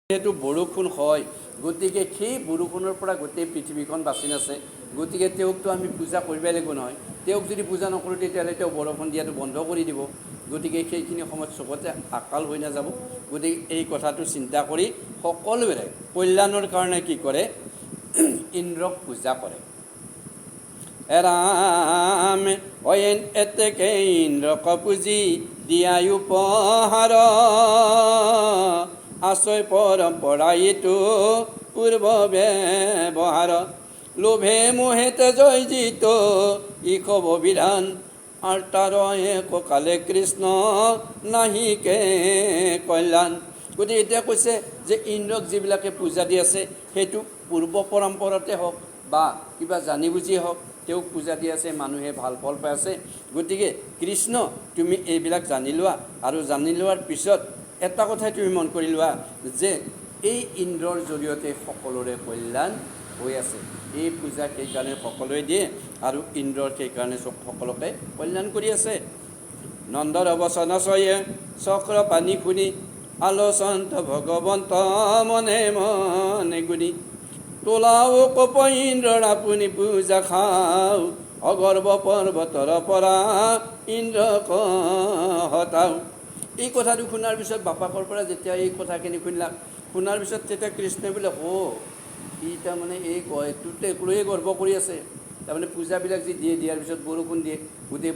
যেহেতু বৰষুণ হয়, গতিকে সেই বৰষুণৰ পৰা গোটেই পৃথিৱীখন বাচি আছে। গতিকে তেওঁকতো আমি পূজা কৰিবই লাগিব নহয়। তেওঁক যদি পূজা নকৰোঁ তেতিয়াহ'লে তেওঁ বৰষুণ দিয়াটো বন্ধ কৰি দিব। গতিকে সেইখিনি সময়ত চবতে আকাল হৈ নাযাব। গতিকে এই কথাটো চিন্তা কৰি সকলোৰে কল্যাণৰ কাৰণে কি কৰে, ইন্দ্ৰক পূজা কৰে। ৰাম অয়েন এতেকে ইন্দ্ৰক পুজি দিয়াই উপহাৰ, আশ্ৰয় পৰম্পৰা এইটো পূৰ্ব ব্যৱহাৰ। লোভে মোহেতে জয়জিত ইকব বিধান, আৰ তাৰ ককালে কৃষ্ণ নাহিকে কল্যাণ। গতিকে এতিয়া কৈছে যে ইন্দ্ৰক যিবিলাকে পূজা দি আছে সেইটো পূৰ্ব পৰম্পৰাতে হওক বা কিবা জানি বুজি হওক তেওঁক পূজা দি আছে, মানুহে ভাল ফল পাই আছে। গতিকে কৃষ্ণ তুমি এইবিলাক জানি লোৱা, আৰু জানি লোৱাৰ পিছত এটা কথাই তুমি মন কৰি লোৱা যে এই ইন্দ্ৰৰ জৰিয়তে সকলোৰে কল্যাণ হৈ আছে। এই পূজা সেইকাৰণে সকলোৱে দিয়ে আৰু ইন্দ্ৰৰ সেইকাৰণে সকলোকে কল্যাণ কৰি আছে। নন্দৰ বচন চয়ে চক্ৰ পানী শুনি, আলোচন্ত ভগৱন্ত মনে মনে গুণি। তোলাও কপ ইন্দ্ৰৰ আপুনি পূজা খাও, অগৰ্ব পৰ্বতৰ পৰা ইন্দ্ৰক হতাও। এই কথাটো শুনাৰ পিছত বাপাকৰ পৰা যেতিয়া এই কথাখিনি শুনাৰ পিছত তেতিয়া কৃষ্ণই বোলে ই তাৰমানে এই এইটোতে লৈয়ে গৰ্ব কৰি আছে। তাৰমানে পূজাবিলাক যি দিয়াৰ পিছত বৰষুণ দিয়ে, গোটেই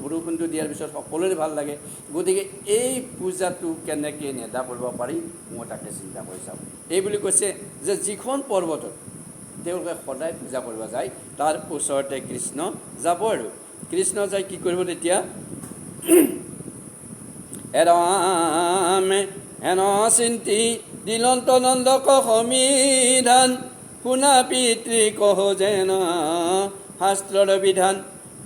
বৰষুণটো দিয়াৰ পিছত সকলোৰে ভাল লাগে। গতিকে এই পূজাটো কেনেকৈ নেদা কৰিব পাৰি মই তাকে চিন্তা কৰি চাওঁ। এই বুলি কৈছে যে যিখন পৰ্বতত তেওঁলোকে সদায় পূজা কৰিব যায় তাৰ ওচৰতে কৃষ্ণ যাব। আৰু কৃষ্ণ যাই কি কৰিব তেতিয়া, ৰামে হেন চিন্তি দিলন্ত নন্দক সমিধান, শুনা পিতৃ কহ যেন শাস্ত্ৰৰ বিধান।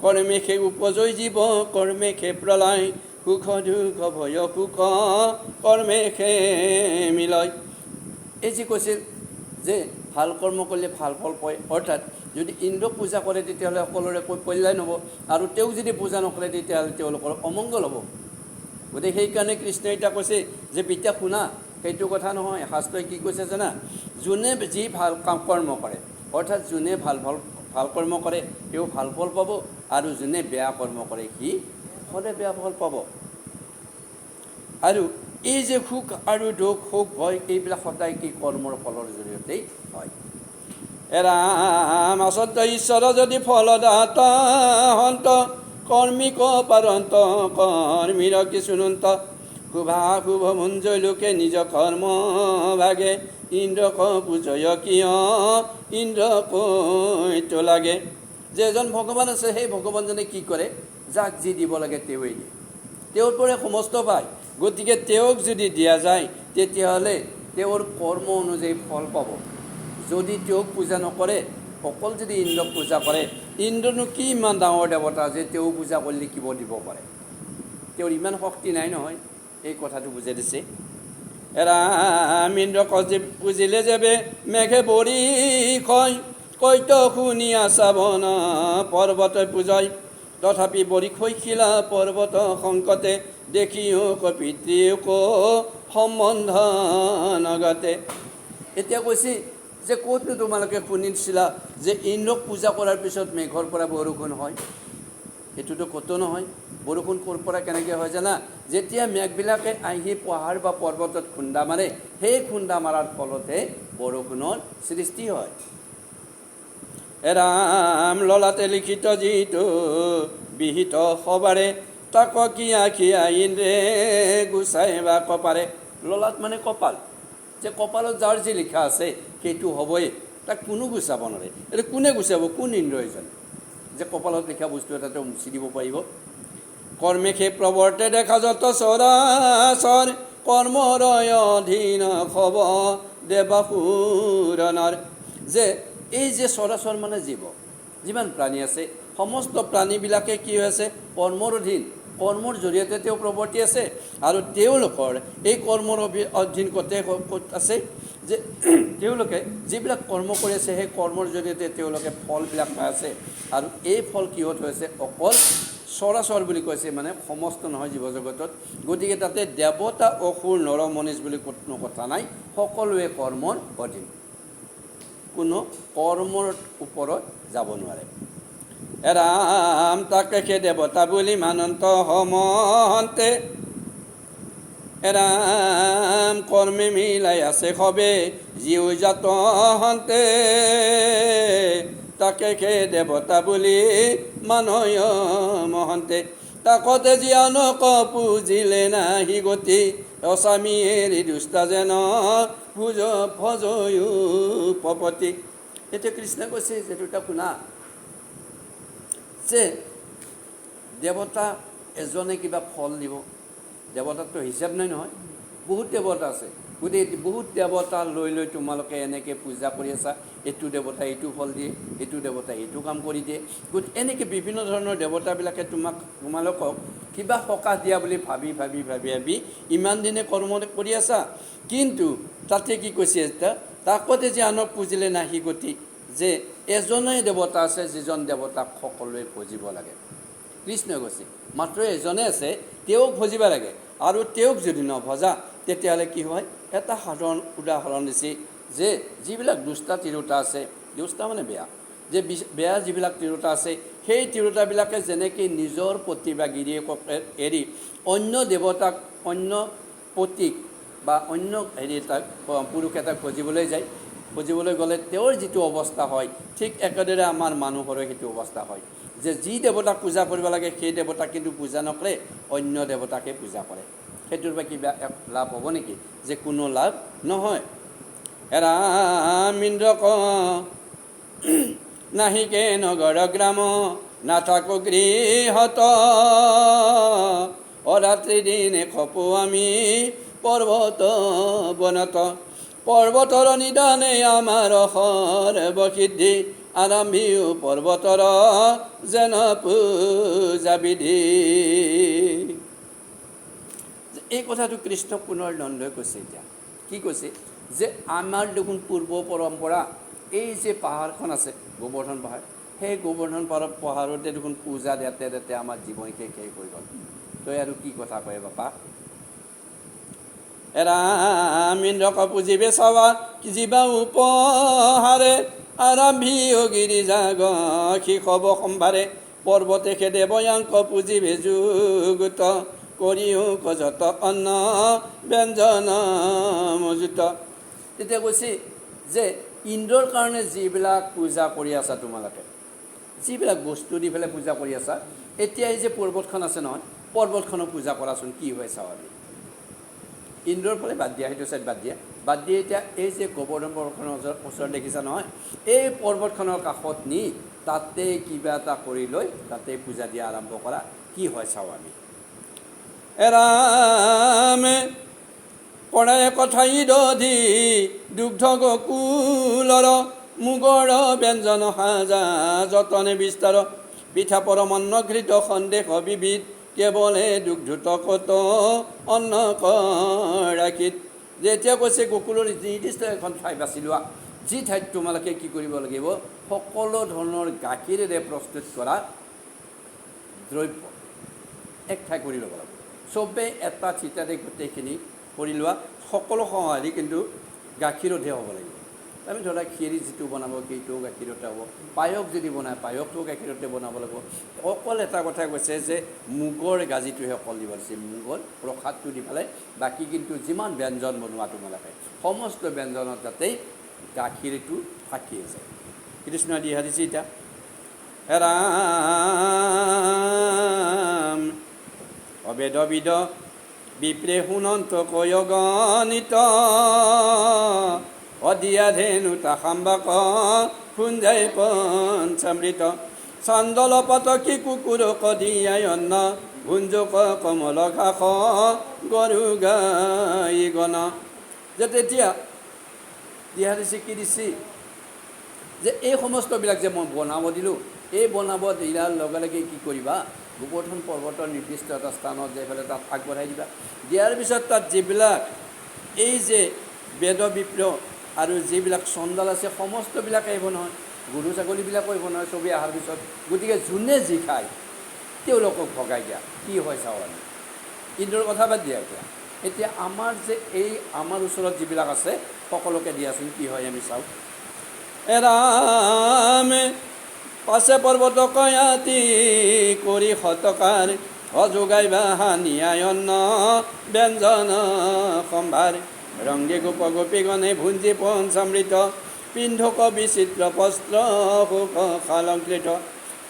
কৰ্মেশে উপজয় জীৱ কৰ্মেশে প্ৰলয়, সুখ দুখ ভয় সুখ কৰ্মেশে মিলয়। এই যি কৈছিল যে ভাল কৰ্ম কৰিলে ভাল ফল পায়, অৰ্থাৎ যদি ইন্দ্ৰক পূজা কৰে তেতিয়াহ'লে সকলোৰে কল্যাণ হ'ব, আৰু তেওঁক যদি পূজা নকৰে তেতিয়াহ'লে তেওঁলোকৰ অমংগল হ'ব। গতিকে সেইকাৰণে কৃষ্ণই এতিয়া কৈছে যে পিতা শুনা, সেইটো কথা নহয়। শাস্ত্ৰই কি কৈছে জানা, যোনে যি ভাল কৰ্ম কৰে, অৰ্থাৎ যোনে ভাল কৰ্ম কৰে তেওঁ ভাল ফল পাব, আৰু যোনে বেয়া কৰ্ম কৰে সি সদায় বেয়া ফল পাব। আৰু এই যে সুখ আৰু দুখ, সুখ ভয় এইবিলাক সদায় কি কৰ্মৰ ফলৰ জৰিয়তেই হয়। ৰাম আচন্ত ঈশ্বৰ যদি ফলদাতা হন্ত, কৰ্মিক পাৰন্ত কৰ্মীৰ কিছুনন্ত। শুভা শুভ মঞ্জয় লোকে নিজ কৰ্ম ভাগে, ইন্দ্ৰক পূজয় কিয় ইন্দ্ৰক কৈতো লাগে। যে এজন ভগৱান আছে সেই ভগৱানজনে কি কৰে, যাক যি দিব লাগে তেওঁৱেই দিয়ে, তেওঁৰ পৰাই সমস্ত পায়। গতিকে তেওঁক যদি দিয়া যায় তেতিয়াহ'লে তেওঁৰ কৰ্ম অনুযায়ী ফল পাব। যদি তেওঁক পূজা নকৰে, অকল যদি ইন্দ্ৰক পূজা কৰে, ইন্দ্ৰনো কি ইমান ডাঙৰ দেৱতা যে তেওঁ পূজা কৰিলে কিব দিব পাৰে, তেওঁৰ ইমান শক্তি নাই নহয়। এই কথাটো বুজাই দিছে। ৰাম ইন্দ্ৰক পুজিলে যেবে মেঘে বৰি কয়, কৈত শুনি আচাবন পৰ্বত পূজয়। তথাপি বৰিষৈ শিলা পৰ্বত সংকটে, দেখিও পিতৃক সম্বন্ধ নগতে। এতিয়া কৈছে যে ক'তনো তোমালোকে শুনিছিলা যে ইন্দ্ৰক পূজা কৰাৰ পিছত মেঘৰ পৰা বৰষুণ হয়? সেইটোতো ক'তো নহয়। বৰষুণ ক'ৰ পৰা কেনেকৈ হয় জানা, যেতিয়া মেঘবিলাকে আহি পাহাৰ বা পৰ্বতত খুন্দা মাৰে, সেই খুন্দা মাৰাৰ ফলতে বৰষুণৰ সৃষ্টি হয়। ৰাম ললাতে লিখিত যিটো বিহিত সবাৰে, তাক কিয়া কিয়া ইন্দ্ৰে গুচাই বা কপাৰে। ললাট মানে কপাল, যে কপালত যাৰ যি লিখা আছে সেইটো হ'বই, তাক কোনো গুচাব নোৱাৰে। এইটো কোনে গুচাব, কোন ইন্দ্ৰই জানে যে কপালত লিখা বস্তু এটা তেওঁ মুচি দিব পাৰিব? কৰ্মেশে প্ৰৱৰ্তে দেখা যত চৰাচৰ, কৰ্মৰয় অধীন খব দেৱাসুৰনৰ। যে এই যে চৰাচৰ মানে জীৱ, যিমান প্ৰাণী আছে সমস্ত প্ৰাণীবিলাকে কি হৈ আছে, কৰ্মৰ অধীন, কৰ্মৰ জৰিয়তে তেওঁ প্ৰৱৰ্তি আছে। আৰু তেওঁলোকৰ এই কৰ্মৰ অধীন ক'ত আছে, যে তেওঁলোকে যিবিলাক কৰ্ম কৰি আছে সেই কৰ্মৰ জৰিয়তে তেওঁলোকে ফলবিলাক পাই আছে। আৰু এই ফল কিহত হৈছে, অকল চৰাচৰ বুলি কৈছে, মানে সমস্ত নহয় জীৱ জগতত। গতিকে তাতে দেৱতা অসুৰ নৰ মনীষ বুলি কোনো কথা নাই, সকলোৱে কৰ্মৰ অধীন, কোনো কৰ্মৰ ওপৰত যাব নোৱাৰে। ৰাম তাকে সে দেৱতা বুলি মানন্ত সমন্তে, ৰাম কৰ্মে মিলাই আছে সবে জীৱ জাত হন্তে, তাকে সে দেৱতা বুলি মানয় মহন্তে, তাকতে জীয়ানক পুজিলে নাহি গতি, অস্বামী এৰি দুষ্টা যেন ভুজ ভজয়ো পপতি। এতিয়া কৃষ্ণই কৈছে যে দুটা শুনা, যে দেৱতা এজনে কিবা ফল দিব, দেৱতাৰতো হিচাপ নাই নহয়, বহুত দেৱতা আছে। গতিকে বহুত দেৱতা লৈ লৈ তোমালোকে এনেকৈ পূজা কৰি আছা, এইটো দেৱতাই এইটো ফল দিয়ে, এইটো দেৱতাই এইটো কাম কৰি দিয়ে। গতিকে এনেকৈ বিভিন্ন ধৰণৰ দেৱতাবিলাকে তোমালোকক কিবা সকাহ দিয়া বুলি ভাবি ভাবি ভাবি ভাবি ইমান দিনে কৰ্ম কৰি আছা। কিন্তু তাতে কি কৈছে, এতিয়া তাকতে যে আনক পুজিলে নাহি গতি, যে এজনেই দেৱতা আছে যিজন দেৱতাক সকলোৱে ভজিব লাগে। কৃষ্ণই কৈছে মাত্ৰ এজনে আছে, তেওঁক ভজিব লাগে। আৰু তেওঁক যদি নভজা তেতিয়াহ'লে কি হয়, এটা সাধাৰণ উদাহৰণ দিছে, যে যিবিলাক দুষ্টা তিৰোতা আছে, দুষ্টা মানে বেয়া, যে বেয়া যিবিলাক তিৰোতা আছে, সেই তিৰোতাবিলাকে যেনেকৈ নিজৰ পতি বা গিৰিয়েকক এৰি অন্য দেৱতাক, অন্য পতিক বা অন্য এটাক পুৰুষ এটাক ভজিবলৈ যায়, ভজিবলৈ গ'লে তেওঁৰ যিটো অৱস্থা হয়, ঠিক একেদৰে আমাৰ মানুহৰো সেইটো অৱস্থা হয়, যে যি দেৱতাক পূজা কৰিব লাগে সেই দেৱতাক কিন্তু পূজা নকৰে, অন্য দেৱতাকে পূজা কৰে। সেইটোৰ পৰা কিবা লাভ হ'ব নেকি? যে কোনো লাভ নহয়। ৰাম ইন্দ্ৰ ক নাহিকে নগৰ গ্ৰাম, নাথাকো গৃহত, অৰাত্ৰি দিনে খপো আমি পৰ্বত বনত, পৰ্বতৰ নিদানে আমাৰ সৰ্বসিদ্ধি, আৰম্ভিও পৰ্বতৰ যেন পূজা বিধি। এই কথাটো কৃষ্ণ পুনৰ নন্দই কৈছে। এতিয়া কি কৈছে, যে আমাৰ দেখোন পূৰ্ব পৰম্পৰা, এই যে পাহাৰখন আছে গোবৰ্ধন পাহাৰ, সেই গোবৰ্ধন পাহাৰতে দেখোন পূজা দিয়াতে দিয়াতে আমাৰ জীৱন শেষ হৈ গ'ল, তই আৰু কি কথা কয় বাপা। ৰাম ইন্দ্ৰক পুজিবে চাবা জীৱা উপহাৰে, আৰম্ভি গিৰিজা শিশৱ সম্ভাৰে, পৰ্বতে খেদে বয়াংক পুজিবে যুগুত, কৰিও কজত অন্ন ব্যঞ্জন মজুত। তেতিয়া কৈছে যে ইন্দ্ৰৰ কাৰণে যিবিলাক পূজা কৰি আছা তোমালোকে, যিবিলাক বস্তু দি পেলাই পূজা কৰি আছা, এতিয়া এই যে পৰ্বতখন আছে নহয়, পৰ্বতখনক পূজা কৰাচোন, কি হয় চাৱাবি। ইন্দ্ৰৰ ফালে বাদ দিয়া, সেইটো চাইড বাদ দিয়ে এতিয়া এই যে গোবৰ্ধন পৰ্বতখনৰ ওচৰত দেখিছা নহয়, এই পৰ্বতখনৰ কাষত নি তাতে কিবা এটা কৰি লৈ তাতে পূজা দিয়া আৰম্ভ কৰা, কি হয় চাওঁ আমি। ৰামে পঢ়ায় কথাই দধি দুগ্ধ গকুলৰ, মুগৰ ব্যঞ্জন সাজা যতনে বিস্তাৰ, পিঠা পৰমন্ন ঘৃত সন্দেহ বিবিধ, কেৱলে দুগ্ধুত কত অন্ন ৰাখিত। যেতিয়া কৈছে গকুলৰ নিৰ্দিষ্ট এখন ঠাই বাছি লোৱা, যি ঠাইত তোমালোকে কি কৰিব লাগিব, সকলো ধৰণৰ গাখীৰেৰে প্ৰস্তুত কৰা দ্ৰব্য এক ঠাই কৰি ল'ব লাগিব। চবেই এটা চিতাতে গোটেইখিনি কৰি লোৱা, সকলো সঁহাৰি কিন্তু গাখীৰতহে হ'ব লাগিব। আমি ধৰা খিৰি যিটো বনাব সেইটোও গাখীৰতে হ'ব, পায়স যদি বনায় পায়সটোও গাখীৰতে বনাব লাগিব। অকল এটা কথা কৈছে যে মুগৰ গাজিটোহে অকল দিব দিছে, মুগৰ প্ৰসাদটো দি পেলাই, বাকী কিন্তু যিমান ব্যঞ্জন বনোৱা তোমালোকে সমস্ত ব্যঞ্জনত যাতে গাখীৰটো থাকি আছে। কৃষ্ণ দিহা দিছে এতিয়া ৰাম অবেদবিদ বিপ্ৰে শুনন্ত কয় গণিত, অদিয়া ধেনু তাসাম্বাক কুঞ্জাই পঞ্চামৃত, চান্দল পতকী কুকুৰ কদিয়াই অন্ন, ভুঞ্জক কমল ঘাস গৰু গাই গণ। যে তেতিয়া দিহা দিছে কি দিছে, যে এই সমস্তবিলাক যে মই বনাব দিলোঁ, এই বনাব দিয়াৰ লগে লগে কি কৰিবা, গোবৰ্ধন পৰ্বতৰ নিৰ্দিষ্ট এটা স্থানত যাই পেলাই তাত আগবঢ়াই দিবা। দিয়াৰ পিছত তাত যিবিলাক এই যে বেদ বিপ্ৰ আৰু যিবিলাক চণ্ডাল আছে সমস্তবিলাক আহিব নহয়, গৰু ছাগলীবিলাকো আহিব নহয়, চবেই অহাৰ পিছত। গতিকে যোনে যি খায় তেওঁলোকক ভগাই দিয়া। কি হয় চাওঁ আমি, ইন্দ্ৰৰ কথা বাদ দিয়া। এতিয়া আমাৰ যে এই আমাৰ ওচৰত যিবিলাক আছে সকলোকে দিয়াচোন, কি হয় আমি চাওঁ। এৰামে পাছে পৰ্বত কয়াতি কৰি শতকাৰ অযোগাইবা হানিয়ায় অন্ন ব্যঞ্জন সম্ভাৰ ৰংগে গোপ গোপীগণে ভুঞ্জি পঞ্চামৃত পিন্ধক বিচিত্ৰ বস্ত্ৰ শোক শালংকৃত।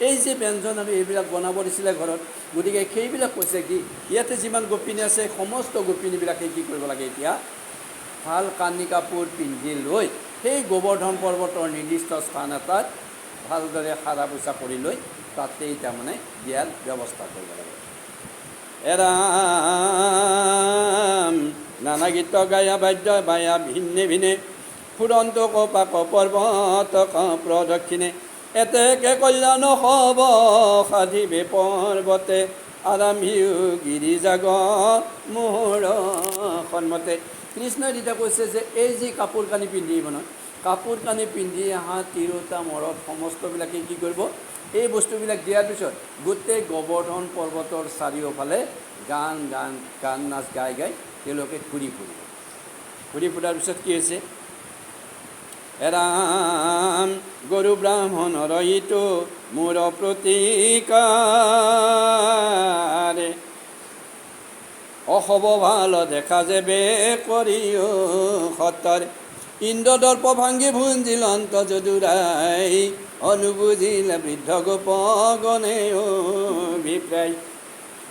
এই যে ব্যঞ্জন আৰু এইবিলাক বনাব দিছিলে ঘৰত, গতিকে সেইবিলাক কৈছে কি, ইয়াতে যিমান গোপিনী আছে সমস্ত গোপিনীবিলাকে কি কৰিব লাগে, এতিয়া ভাল কানি কাপোৰ পিন্ধি লৈ সেই গোবৰ্ধন পৰ্বতৰ নিৰ্দিষ্ট স্থান এটাত ভালদৰে সাৰা পোছা কৰি লৈ তাতেই তাৰমানে দিয়াৰ ব্যৱস্থা কৰিব লাগে। এৰাম নানা গীত গায়া বাদ্য বায়া ভিন্নে ভিনে ফুৰন্ত কপাক পৰ্বত প্ৰদক্ষিণে এতেকে কল্যাণ হব সাধিবে পৰ্বতে আৰাম্ভিও গিৰিজাগ মোহৰ সন্মতে। কৃষ্ণই তেতিয়া কৈছে যে এই যি কাপোৰ কানি পিন্ধিব নহয়, কাপোৰ কানি পিন্ধি অহা তিৰোতা মৰত সমস্তবিলাকে কি কৰিব, এই বস্তুবিলাক দিয়াৰ পিছত গোটেই গোবৰ্ধন পৰ্বতৰ চাৰিওফালে গান নাচ গাই তেওঁলোকে ঘূৰি ফুৰিব। ঘূৰি ফুৰাৰ পিছত কি হৈছে, এৰাম গৰু ব্ৰাহ্মণৰ ইটো মোৰ প্ৰতিকাৰে অহব ভাল দেখা যাবে কৰিও সত্তৰ ইন্দ্ৰদৰ্প ভাঙ্গি ভুঞ্জিল অন্ত যদুৰাই অনুবুজিলে বৃদ্ধ গোপগণে অভিপ্ৰায়।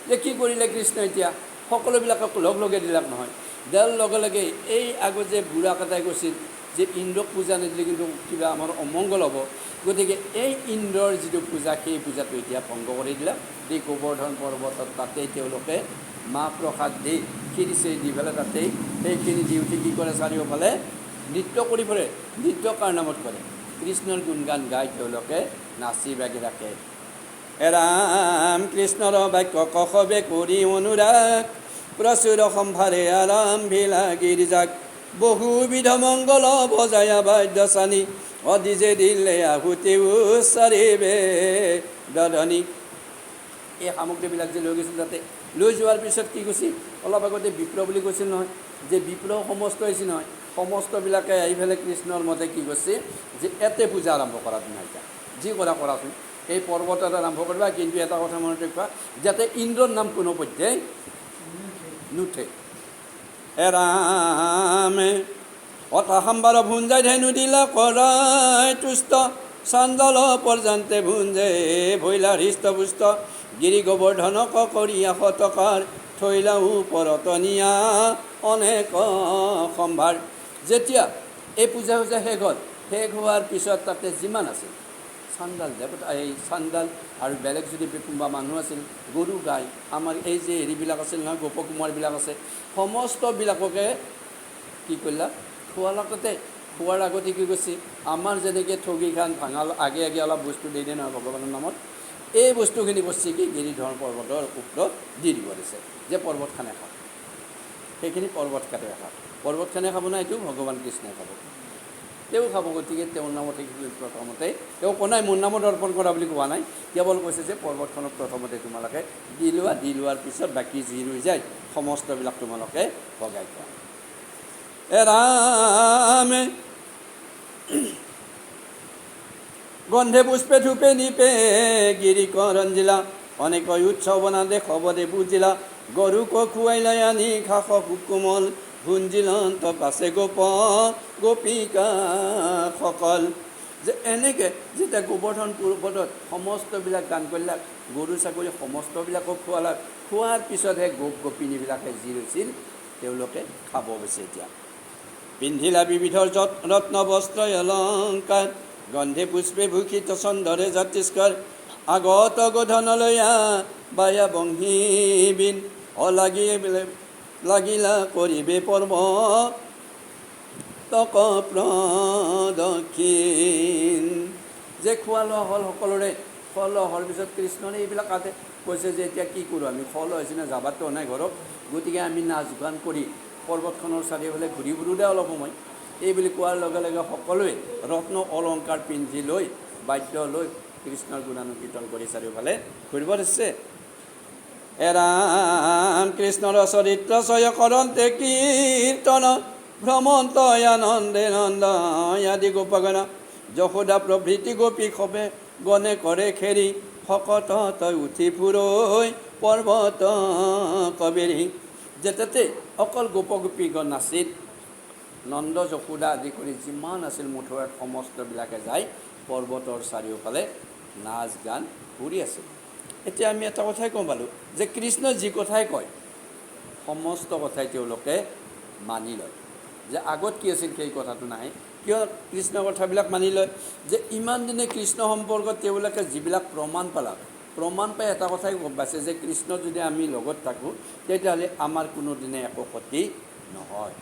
যে কি কৰিলে কৃষ্ণ, এতিয়া সকলোবিলাকক লগে দিলাক নহয়, দিয়াৰ লগে লগে এই আগত যে বুঢ়া কটাই কৈছিল যে ইন্দ্ৰক পূজা নিদিলে কিন্তু কিবা আমাৰ অমংগল হ'ব, গতিকে এই ইন্দ্ৰৰ যিটো পূজা সেই পূজাটো এতিয়া ভংগ কৰি দিলে। এই গোবৰ্ধন পৰ্বতত তাতেই তেওঁলোকে মাহ প্ৰসাদ দি খিৰি চিৰি দি পেলাই তাতেই সেইখিনি দি উঠি কি কৰে, চাৰিওফালে নৃত্য কৰি ফুৰে, নৃত্য কাৰ নামত কৰে, কৃষ্ণৰ গুণগান গাই তেওঁলোকে নাচি বাগি ৰাখে। এৰাম কৃষ্ণৰ বাক্য কষবে কৰি অনুৰাগ প্ৰচুৰ সম্ভাৰে আৰম্ভিলা গিৰিজাক বহুবিধ মংগল বজায়া বাদ্য চানি অদিজে দিলে আহুতি উচ্চাৰিবে দধনি। এই সামগ্ৰীবিলাক যে লৈ গৈছিল, তাতে লৈ যোৱাৰ পিছত কি কৈছিল, অলপ আগতে বিপ্ৰ বুলি কৈছিল নহয়, যে বিপ্ৰ সমস্ত আহিছিল নহয়, সমস্তবিলাকে আহি পেলাই কৃষ্ণৰ মতে কি কৈছে যে এতে পূজা আৰম্ভ কৰা তুমি এতিয়া যি কৰাচোন, এই পৰ্বত এটা আৰম্ভ কৰিবা, কিন্তু এটা কথা মনত ৰাখিবা যাতে ইন্দ্ৰৰ নাম কোনো পধ্যেই নুঠে। এৰামে অথা সম্বাৰ ভুঞ্জাই ধেনু দিলা কৰাই তুষ্ট চাণ্ডল পৰ্যন্তে ভুঞ্জে ভৈলা হৃষ্টপুষ্ট গিৰি গোবৰ্ধনক কৰিয়া শতকাৰ থৈলা ওপৰত নিয়া অনেক সম্ভাৰ। যেতিয়া এই পূজা শেষ হ'ল, শেষ হোৱাৰ পিছত তাতে যিমান আছিল চাণ্ডাল দেৱতা, এই চাণ্ডাল আৰু বেলেগ যদি কোনোবা মানুহ আছিল, গৰু গাই আমাৰ এই যে হেৰিবিলাক আছিল নহয়, গোপকুমাৰবিলাক আছে, সমস্তবিলাককে কি কৰিলা, খোৱাৰ আগতে কি কৈছে, আমাৰ যেনেকৈ ঠগী খান ভাঙাল আগে অলপ বস্তু দি দিয়ে নহয় ভগৱানৰ নামত, এই বস্তুখিনি বস্তু কি গিৰিধৰ পৰ্বতৰ ওপৰত দি দিব দিছে যে পৰ্বতখানে খাব, সেইখিনি পৰ্বতখানে খাব, পৰ্বতখানে খাব না, এইটো ভগৱান কৃষ্ণই খাব, তেওঁ খাব। গতিকে তেওঁৰ নামতে প্ৰথমতে তেওঁ কোৱা নাই মোৰ নামত অৰ্পণ কৰা বুলি কোৱা নাই, কেৱল কৈছে যে পৰ্বতখনত প্ৰথমতে তোমালোকে দি লোৱাৰ পিছত বাকী যি ৰৈ যায় সমস্তবিলাক তোমালোকে ভগাই খোৱা। এৰামে গন্ধে পুষ্পে ধূপে নিপে গিৰি কৰঞ্জিলা অনেক উৎসৱ নাদে খবৰে বুজিলা গৰুক খুৱাইলাই আনি খাস কোমল ভুঞ্জিলন্ত পাছে গোপিকা সকল। যে এনেকৈ যেতিয়া গোবৰ্ধন পৰ্বতত সমস্তবিলাক গান কৰিলাক, গৰু ছাগলী সমস্তবিলাকক খোৱালাক, খোৱাৰ পিছতহে গোপিনীবিলাকে যি ৰৈছিল তেওঁলোকে খাব গৈছে। এতিয়া পিন্ধিলা বিবিধৰ ৰত্ন বস্ত্ৰ অলংকাৰ গন্ধে পুষ্পে ভূষিত চন্দৰে জাতিষ্কাৰ আগত গোধনলৈয়া বায়া বংশীবিন লাগিলা কৰিবে পৰ্ব তক প্ৰদক্ষিণ। যে খোৱা লোৱা হ'ল সকলোৰে, খোৱা লোৱা হোৱাৰ পিছত কৃষ্ণনে এইবিলাক কাটে কৈছে যে এতিয়া কি কৰোঁ, আমি খোৱা লোৱা হৈছে না, যাবাতো নাই ঘৰত, গতিকে আমি নাচ গান কৰি পৰ্বতখনৰ চাৰিওফালে ঘূৰি ফুৰোঁ দে অলপ সময়। এই বুলি কোৱাৰ লগে লগে সকলোৱে ৰত্ন অলংকাৰ পিন্ধি লৈ বাদ্য লৈ কৃষ্ণৰ গুণানুকীৰ্তন কৰি চাৰিওফালে ঘূৰিব দিছে। এৰাম কৃষ্ণৰ চৰিত্ৰ চয় কৰন্তে কীৰ্তন ভ্ৰমন্ত আনন্দে নন্দ আদি গোপগণ যশোদা প্ৰভৃতি গোপী খবে গণে কৰে খেৰি শকত তই উঠি ফুৰৈ পৰ্বত কবেৰী। যেতাতে অকল গোপগোপীগণ নাছিল, নন্দ যশোদা আদি কৰি যিমান আছিল মুঠৰ সমস্তবিলাকে যায় পৰ্বতৰ চাৰিওফালে নাচ গান কৰি আছিল। এতিয়া আমি এটা কথাই গম পালোঁ যে কৃষ্ণ যি কথাই কয় সমস্ত কথাই তেওঁলোকে মানি লয়। যে আগত কি আছিল সেই কথাটো নাই, কিয় কৃষ্ণৰ কথাবিলাক মানি লয়? যে ইমান দিনে কৃষ্ণ সম্পৰ্কত তেওঁলোকে যিবিলাক প্ৰমাণ পাই এটা কথাই গম পাইছে যে কৃষ্ণ যদি আমি লগত থাকোঁ তেতিয়াহ'লে আমাৰ কোনোদিনে একো ক্ষতি নহয়।